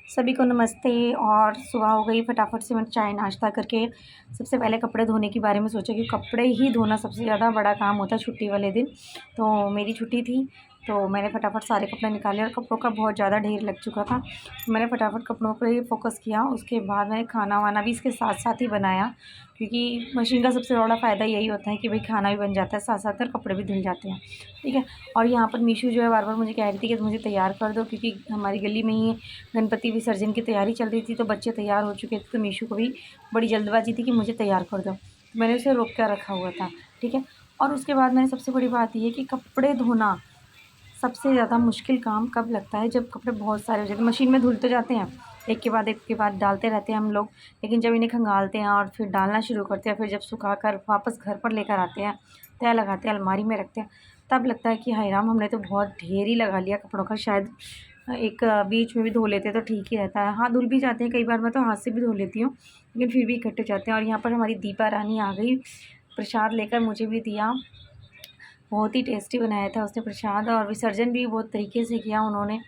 सभी को नमस्ते। और सुबह हो गई, फटाफट से मैंने चाय नाश्ता करके सबसे पहले कपड़े धोने के बारे में सोचा कि कपड़े ही धोना सबसे ज़्यादा बड़ा काम होता है छुट्टी वाले दिन। तो मेरी छुट्टी थी, तो मैंने फटाफट सारे कपड़े निकाले और कपड़ों का बहुत ज़्यादा ढेर लग चुका था। मैंने फटाफट कपड़ों पे ही फ़ोकस किया। उसके बाद मैंने खाना वाना भी इसके साथ साथ ही बनाया, क्योंकि मशीन का सबसे बड़ा फ़ायदा यही होता है कि भाई खाना भी बन जाता है, साथ साथ और कपड़े भी धुल जाते हैं। ठीक है। और यहाँ पर मीशू जो है बार बार मुझे कह रही थी कि मुझे तैयार कर दो, क्योंकि हमारी गली में ही गणपति विसर्जन की तैयारी चल रही थी, तो बच्चे तैयार हो चुके थे, तो मीशू को भी बड़ी जल्दबाजी थी कि मुझे तैयार कर दो। तो मैंने उसे रोक कर रखा हुआ था। ठीक है। और उसके बाद मैंने सबसे बड़ी बात ये कि कपड़े धोना सबसे ज़्यादा मुश्किल काम कब लगता है, जब कपड़े बहुत सारे हो जाते हैं। मशीन में धुल तो जाते हैं, एक के बाद डालते रहते हैं हम लोग, लेकिन जब इन्हें खंगालते हैं और फिर डालना शुरू करते हैं, फिर जब सुखाकर वापस घर पर लेकर आते हैं, तह लगाते हैं, अलमारी में रखते हैं, तब लगता है कि हाय राम, हमने तो बहुत ढेर ही लगा लिया कपड़ों का। शायद एक बीच में भी धो लेते तो ठीक ही रहता है। हाँ, धुल भी जाते हैं कई बार, मैं तो हाथ से भी धो लेती हूँ, लेकिन फिर भी इकट्ठे हो जाते हैं। और यहाँ पर हमारी दीपा रानी आ गई, प्रसाद लेकर मुझे भी दिया। बहुत ही टेस्टी बनाया था उसने प्रसाद, और विसर्जन भी बहुत तरीके से किया उन्होंने।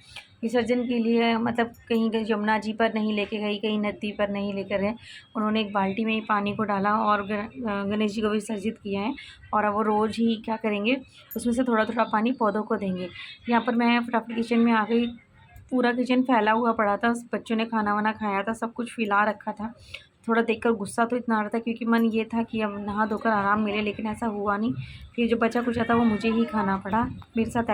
विसर्जन के लिए मतलब कहीं कहीं यमुना जी पर नहीं लेके गई, कहीं नदी पर नहीं लेकर गए। उन्होंने एक बाल्टी में ही पानी को डाला और गणेश जी को विसर्जित किया है। और अब वो रोज़ ही क्या करेंगे, उसमें से थोड़ा थोड़ा पानी पौधों को देंगे। यहाँ पर मैं फटाफट किचन में आ गई। पूरा किचन फैला हुआ पड़ा था, बच्चों ने खाना वाना खाया था, सब कुछ फैला रखा था। थोड़ा देखकर गुस्सा तो इतना आ रहा था, क्योंकि मन ये था कि अब नहा धोकर आराम मिले, लेकिन ऐसा हुआ नहीं। फिर जो बचा कुचा था वो मुझे ही खाना पड़ा। मेरे साथ